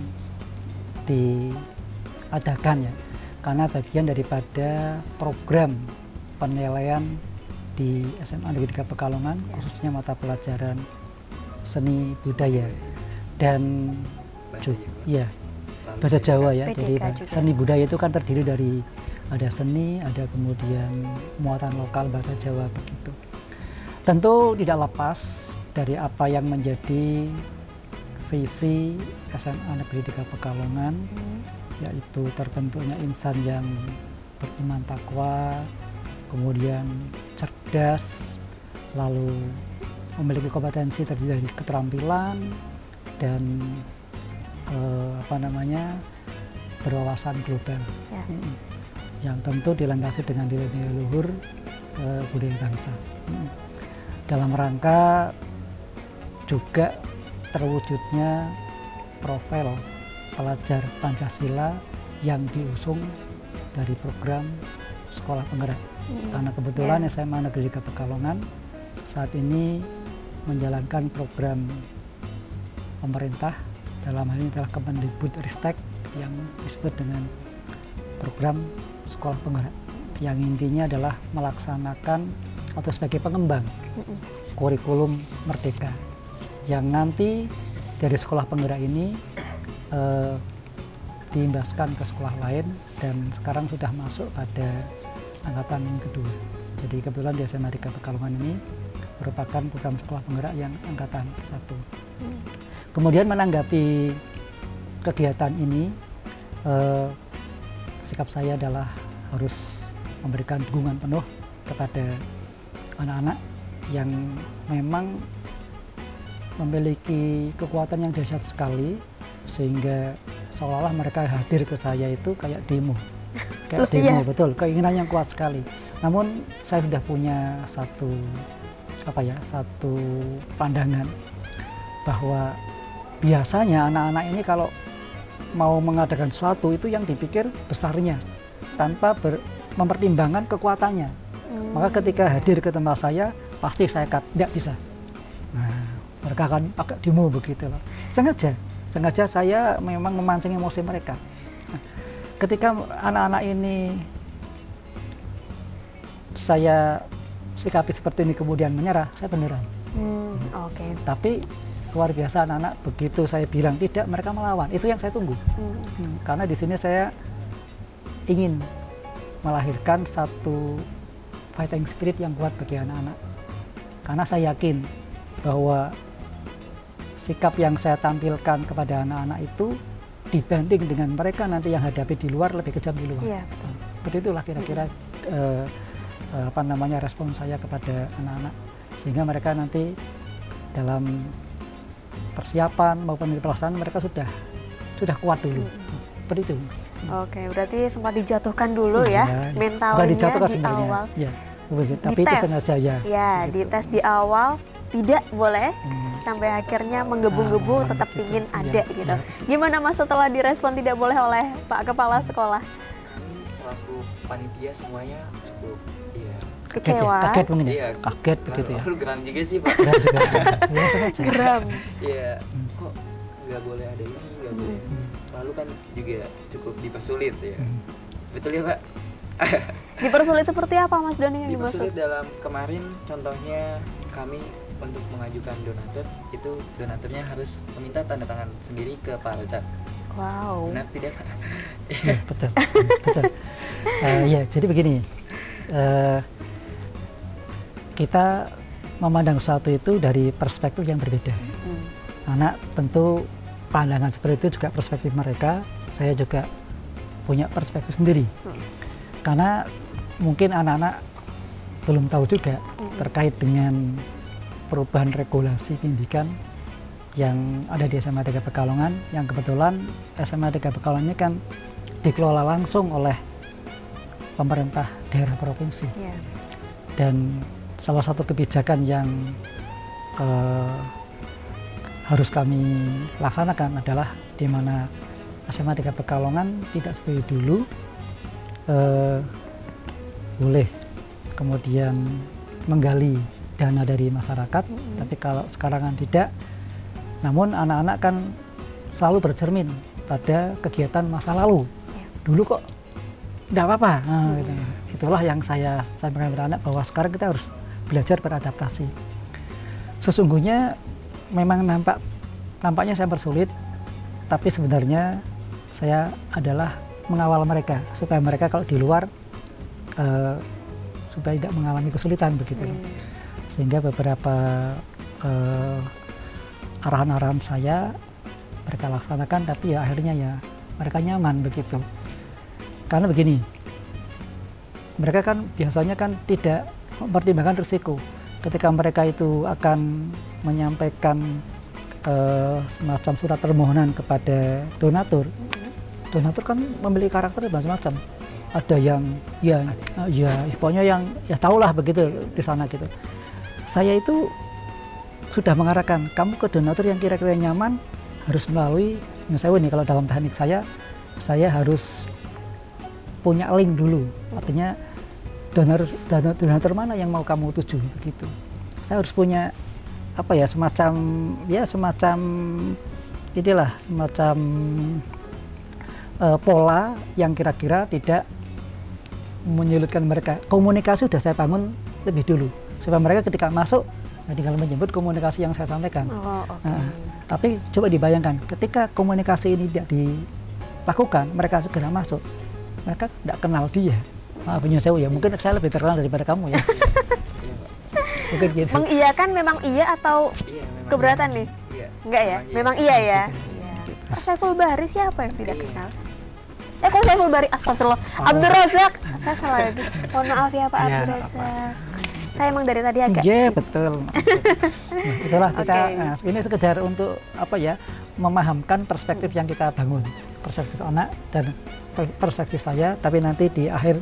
diadakan ya, karena bagian daripada program penilaian di SMA Negeri 3 Pekalongan, khususnya mata pelajaran seni budaya dan bahasa Jawa ya. Jadi seni budaya itu kan terdiri dari ada seni, ada kemudian muatan lokal bahasa Jawa begitu. Tentu tidak lepas dari apa yang menjadi visi SMA Negeri 3 Pekalongan, yaitu terbentuknya insan yang beriman takwa, kemudian cerdas, lalu memiliki kompetensi terdiri dari keterampilan dan berwawasan global. Ya. Yang tentu dilandasi dengan nilai-nilai luhur budaya bangsa. Dalam rangka juga terwujudnya profil pelajar Pancasila yang diusung dari program sekolah penggerak. Karena kebetulan SMA Negeri 3 Pekalongan saat ini menjalankan program pemerintah, dalam hal ini adalah Kemendikbud Ristek yang disebut dengan program sekolah penggerak yang intinya adalah melaksanakan atau sebagai pengembang kurikulum Merdeka yang nanti dari sekolah penggerak ini diimbaskan ke sekolah lain dan sekarang sudah masuk pada angkatan yang kedua. Jadi kebetulan di SMA 3 Pekalongan ini merupakan program sekolah penggerak yang angkatan 1. Kemudian menanggapi kegiatan ini, sikap saya adalah harus memberikan dukungan penuh kepada anak-anak yang memang memiliki kekuatan yang dahsyat sekali, sehingga seolah-olah mereka hadir ke saya itu kayak demo. Kayak demo, betul, keinginan yang kuat sekali. Namun saya sudah punya satu pandangan bahwa biasanya anak-anak ini kalau mau mengadakan sesuatu itu yang dipikir besarnya tanpa mempertimbangkan kekuatannya. Maka ketika hadir ke tempat saya pasti saya tidak bisa. Nah, mereka akan pakai demo begitu loh. Sengaja saya memang memancing emosi mereka. Nah, ketika anak-anak ini saya sikapi seperti ini kemudian menyerah, saya beneran. Oke. Tapi luar biasa anak-anak begitu saya bilang tidak, mereka melawan. Itu yang saya tunggu. Karena di sini saya ingin melahirkan satu fighting spirit yang kuat bagi anak-anak. Karena saya yakin bahwa sikap yang saya tampilkan kepada anak-anak itu dibanding dengan mereka nanti yang hadapi di luar lebih kejam di luar. Iya. Seperti itulah kira-kira respon saya kepada anak-anak, sehingga mereka nanti dalam persiapan maupun pelaksanaan mereka sudah kuat dulu. Seperti itu. Oke, berarti sempat dijatuhkan dulu ya mentalnya di awal. Ya, tapi itu sengaja ya. Ya, dites di awal tidak boleh sampai akhirnya menggebu-gebu tetap ingin ada gitu. Gimana Mas setelah direspon tidak boleh oleh Pak Kepala Sekolah? Kami selaku panitia semuanya cukup kecewa. Kaget mungkin ya? Iya, kaget begitu ya. Lalu geram juga sih Pak. Geram. Iya, kok nggak boleh ada ini, nggak boleh ini. Lalu kan juga cukup dipersulit ya. Betul ya Pak? Dipersulit seperti apa Mas Doni yang dimaksud? Dipersulit dalam kemarin contohnya kami untuk mengajukan donatur, itu donaturnya harus meminta tanda tangan sendiri ke Pak Razak. Wow. Benar tidak Pak? Ya, betul. Ya, jadi begini. Kita memandang sesuatu itu dari perspektif yang berbeda. Anak tentu pandangan seperti itu juga perspektif mereka. Saya juga punya perspektif sendiri. Karena mungkin anak-anak belum tahu juga terkait dengan perubahan regulasi pendidikan yang ada di SMA 3 Pekalongan, yang kebetulan SMA 3 Pekalongan ini kan dikelola langsung oleh pemerintah daerah provinsi. Dan salah satu kebijakan yang harus kami laksanakan adalah di mana SMA 3 Pekalongan tidak seperti dulu boleh kemudian menggali dana dari masyarakat, tapi kalau sekarang kan tidak. Namun anak-anak kan selalu bercermin pada kegiatan masa lalu. Dulu kok tidak apa-apa. Nah, gitu. Itulah yang saya sampaikan kepada anak, bahwa sekarang kita harus belajar beradaptasi. Sesungguhnya memang nampaknya saya bersulit, tapi sebenarnya saya adalah mengawal mereka supaya mereka kalau di luar supaya tidak mengalami kesulitan begitu. Sehingga beberapa arahan-arahan saya mereka laksanakan, tapi ya akhirnya ya mereka nyaman begitu. Karena begini, mereka kan biasanya kan tidak mempertimbangkan risiko. Ketika mereka itu akan menyampaikan semacam surat permohonan kepada donatur, donatur kan memiliki karakter macam-macam. Ada yang ya pokoknya yang ya tahulah begitu di sana gitu. Saya itu sudah mengarahkan kamu ke donatur yang kira-kira nyaman, harus melalui misalnya kalau dalam teknik saya harus punya link dulu, artinya donatur mana yang mau kamu tuju begitu. Saya harus punya semacam pola yang kira-kira tidak menyulitkan mereka. Komunikasi sudah saya bangun lebih dulu supaya mereka ketika masuk tinggal menyebut komunikasi yang saya sampaikan. Tapi coba dibayangkan ketika komunikasi ini tidak dilakukan, mereka segera masuk, mereka tidak kenal dia. Maaf ya, mungkin saya lebih terkenal daripada kamu ya. Mungkin gitu. Mengiyakan memang iya atau Iya, memang keberatan nih? Iya. Enggak ya? Memang iya ya? Pak Saiful Bahri siapa yang tidak kenal? Kok Saiful Bahri? Astagfirullah. Abdul Razak. Saya salah lagi. Mohon maaf ya Pak Abdul Razak. Saya emang dari tadi agak. Iya betul. Nah, itulah kita. Nah, ini sekedar untuk apa ya? Memahamkan perspektif yang kita bangun, perspektif anak dan perspektif saya. Tapi nanti di akhir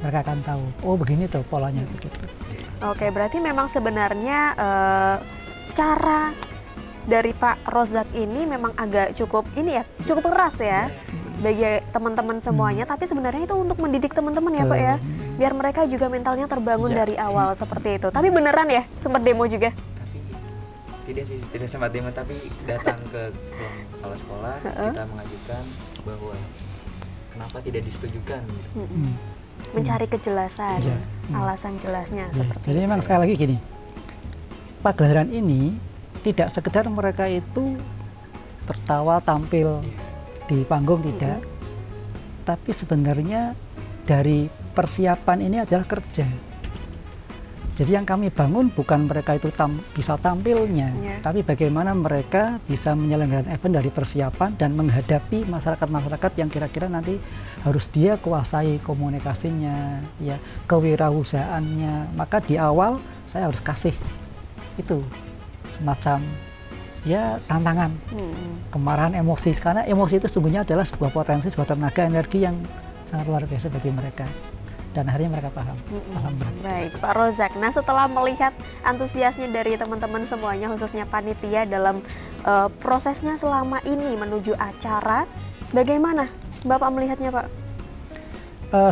mereka akan tahu. Oh begini tuh polanya begitu. Oke, berarti memang sebenarnya cara dari Pak Rozak ini memang agak cukup keras ya bagi teman-teman semuanya. Tapi sebenarnya itu untuk mendidik teman-teman ya Pak ya, biar mereka juga mentalnya terbangun dari awal seperti itu. Tapi beneran ya sempat demo juga? Tapi tidak sempat demo, tapi datang ke kepala sekolah kita mengajukan bahwa kenapa tidak disetujukan gitu. Mencari kejelasan, alasan jelasnya seperti jadi itu. memang sekali lagi gini, pagelaran ini tidak sekedar mereka itu tertawa tampil di panggung, tidak, tapi sebenarnya dari persiapan ini adalah kerja. Jadi yang kami bangun bukan mereka itu bisa tampilnya, tapi bagaimana mereka bisa menyelenggarakan event dari persiapan dan menghadapi masyarakat-masyarakat yang kira-kira nanti harus dia kuasai komunikasinya, ya, kewirausahaannya. Maka di awal saya harus kasih itu semacam ya tantangan, kemarahan, emosi, karena emosi itu sesungguhnya adalah sebuah potensi, sebuah tenaga energi yang sangat luar biasa bagi mereka. Dan akhirnya mereka paham. Baik, Pak Rozak. Nah, setelah melihat antusiasnya dari teman-teman semuanya, khususnya panitia dalam prosesnya selama ini menuju acara, bagaimana Bapak melihatnya, Pak?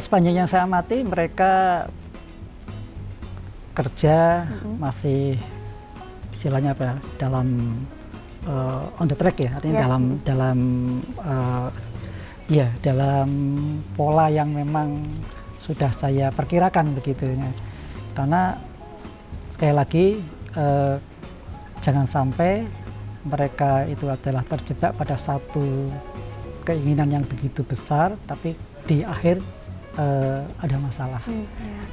Sepanjang yang saya amati, mereka kerja masih istilahnya apa? Dalam on the track ya, artinya dalam pola yang memang sudah saya perkirakan begitu ya. Karena sekali lagi jangan sampai mereka itu adalah terjebak pada satu keinginan yang begitu besar tapi di akhir ada masalah.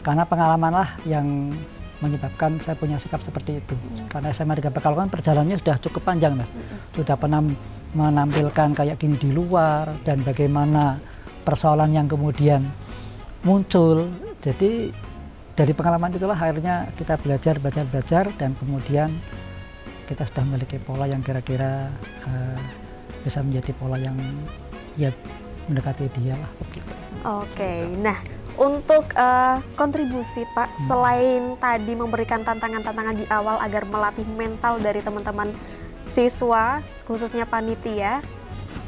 Karena pengalamanlah yang menyebabkan saya punya sikap seperti itu. Karena SMA Negeri Pekalongan perjalanannya sudah cukup panjang lah. Sudah pernah menampilkan kayak gini di luar dan bagaimana persoalan yang kemudian muncul. Jadi dari pengalaman itulah akhirnya kita belajar dan kemudian kita sudah memiliki pola yang kira-kira bisa menjadi pola yang ya mendekati dia lah. Oke, nah untuk kontribusi Pak, selain tadi memberikan tantangan-tantangan di awal agar melatih mental dari teman-teman siswa, khususnya panitia,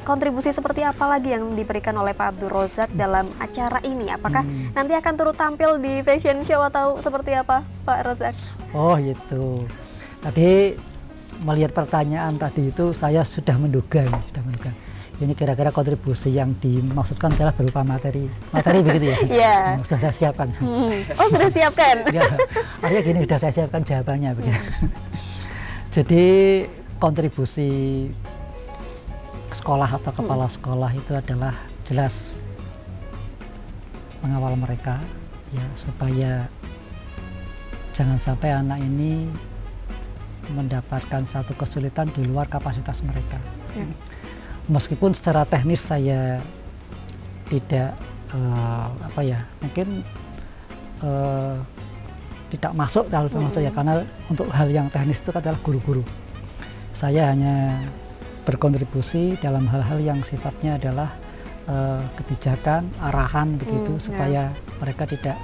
kontribusi seperti apa lagi yang diberikan oleh Pak Abdul Rozak dalam acara ini? Apakah nanti akan turut tampil di fashion show atau seperti apa, Pak Rozak? Oh gitu. Tadi melihat pertanyaan tadi itu saya sudah menduga. Ini kira-kira kontribusi yang dimaksudkan adalah berupa materi begitu ya? Iya. Sudah saya siapkan. Oh sudah siapkan? Ya, artinya gini, sudah saya siapkan jawabannya begitu. Jadi kontribusi sekolah atau kepala sekolah itu adalah jelas mengawal mereka ya supaya jangan sampai anak ini mendapatkan satu kesulitan di luar kapasitas mereka. Meskipun secara teknis saya tidak mungkin tidak masuk ya, karena untuk hal yang teknis itu adalah guru-guru. Saya hanya berkontribusi dalam hal-hal yang sifatnya adalah kebijakan, arahan begitu supaya mereka tidak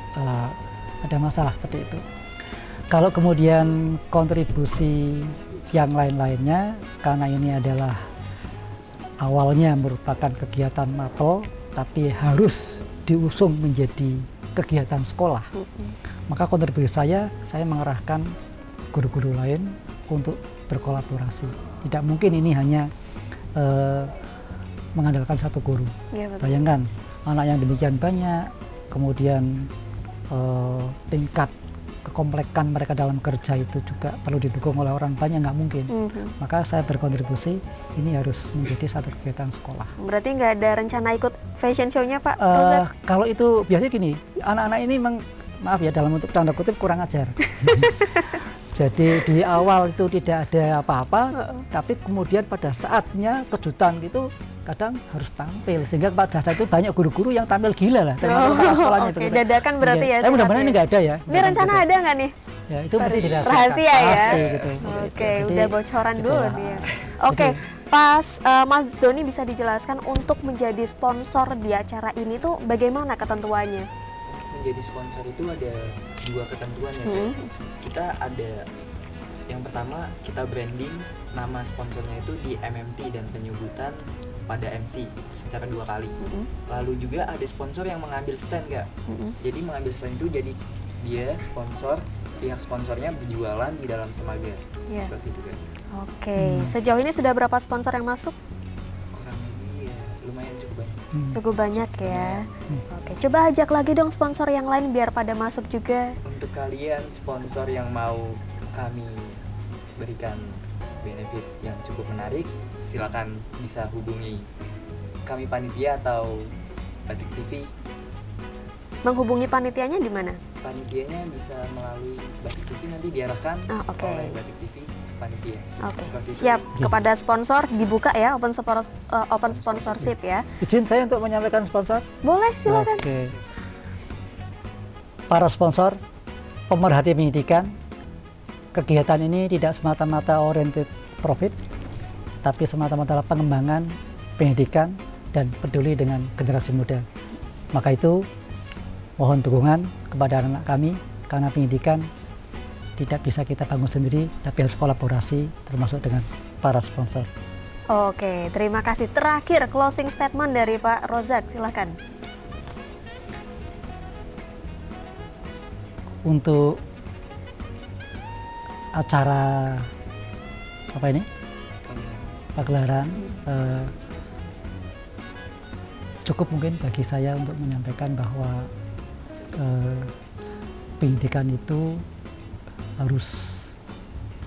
ada masalah seperti itu. Kalau kemudian kontribusi yang lain-lainnya, karena ini adalah awalnya merupakan kegiatan mapel tapi harus diusung menjadi kegiatan sekolah, maka kontribusi saya mengerahkan guru-guru lain untuk berkolaborasi. Tidak mungkin ini hanya mengandalkan satu guru. Iya, betul. Bayangkan anak yang demikian banyak, kemudian tingkat kekomplekan mereka dalam kerja itu juga perlu didukung oleh orang banyak, nggak mungkin. Maka saya berkontribusi, ini harus menjadi satu kegiatan sekolah. Berarti nggak ada rencana ikut fashion show-nya Pak Rozak? Kalau itu biasanya gini, anak-anak ini memang, maaf ya dalam untuk tanda kutip, kurang ajar. Jadi di awal itu tidak ada apa-apa, tapi kemudian pada saatnya kejutan gitu kadang harus tampil, sehingga pada saat itu banyak guru-guru yang tampil gila lah. Sekolahnya Oke, dadakan berarti ya. Mudah-mudahan ini nggak ada ya. Ini rencana ada nggak nih? Ya itu pasti dirahasiakan. Rahasia ya. Pasti, gitu. Oke, Jadi, udah bocoran gitu dulu lah. nih. Oke, Pas Mas Doni bisa dijelaskan untuk menjadi sponsor di acara ini tuh bagaimana ketentuannya? Menjadi sponsor itu ada 2 ketentuan ya. Kita ada yang pertama, kita branding nama sponsornya itu di MMT dan penyebutan pada MC secara 2 kali. Lalu juga ada sponsor yang mengambil stand Kak. Jadi mengambil stand itu jadi dia sponsor, pihak sponsornya berjualan di dalam Semaga. Seperti itu Kak. Oke, sejauh ini sudah berapa sponsor yang masuk? Kurang lebih ya lumayan cukup banyak. Cukup banyak ya. Oke, coba ajak lagi dong sponsor yang lain biar pada masuk juga. Untuk kalian sponsor yang mau kami berikan benefit yang cukup menarik, silakan bisa hubungi kami panitia atau Batik TV. Menghubungi panitianya di mana? Panitianya bisa melalui Batik TV, nanti diarahkan oleh Batik TV ke panitia. Oke, Seperti itu. siap. Kepada sponsor dibuka ya, open sponsorship ya. Izin saya untuk menyampaikan sponsor. Boleh, silakan. Oke. Para sponsor, pemerhati pendidikan, kegiatan ini tidak semata-mata oriented profit, tapi semata-mata pengembangan pendidikan dan peduli dengan generasi muda. Maka itu mohon dukungan kepada anak kami, karena pendidikan tidak bisa kita bangun sendiri, tapi harus kolaborasi termasuk dengan para sponsor. Oke, terima kasih. Terakhir closing statement dari Pak Rozak, silakan. Untuk acara apa ini? Pagelaran, cukup mungkin bagi saya untuk menyampaikan bahwa pendidikan itu harus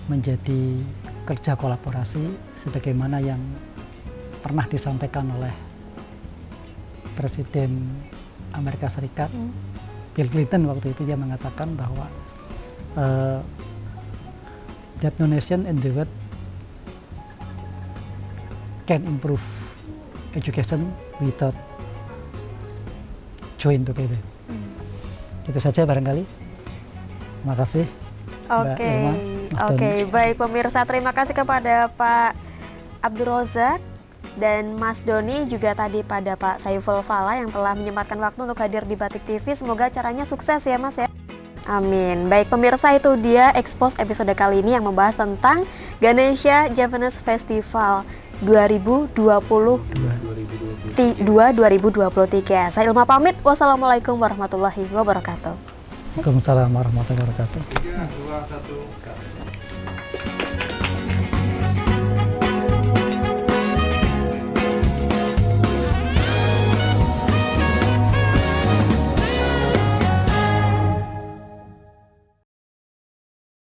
menjadi kerja kolaborasi sebagaimana yang pernah disampaikan oleh Presiden Amerika Serikat Bill Clinton. Waktu itu dia mengatakan bahwa that no nation in the world can improve education without join together. Itu saja barangkali. Terima kasih. Oke, baik pemirsa, terima kasih kepada Pak Abdul Rozak dan Mas Doni, juga tadi pada Pak Saiful Fala yang telah menyempatkan waktu untuk hadir di Batik TV. Semoga acaranya sukses ya Mas ya. Amin. Baik pemirsa, itu dia Expose episode kali ini yang membahas tentang Ganesha Javanese Festival 2023. Saya Ilma pamit. Wassalamualaikum warahmatullahi wabarakatuh. Waalaikumsalam warahmatullahi wabarakatuh. 3, 2, 1.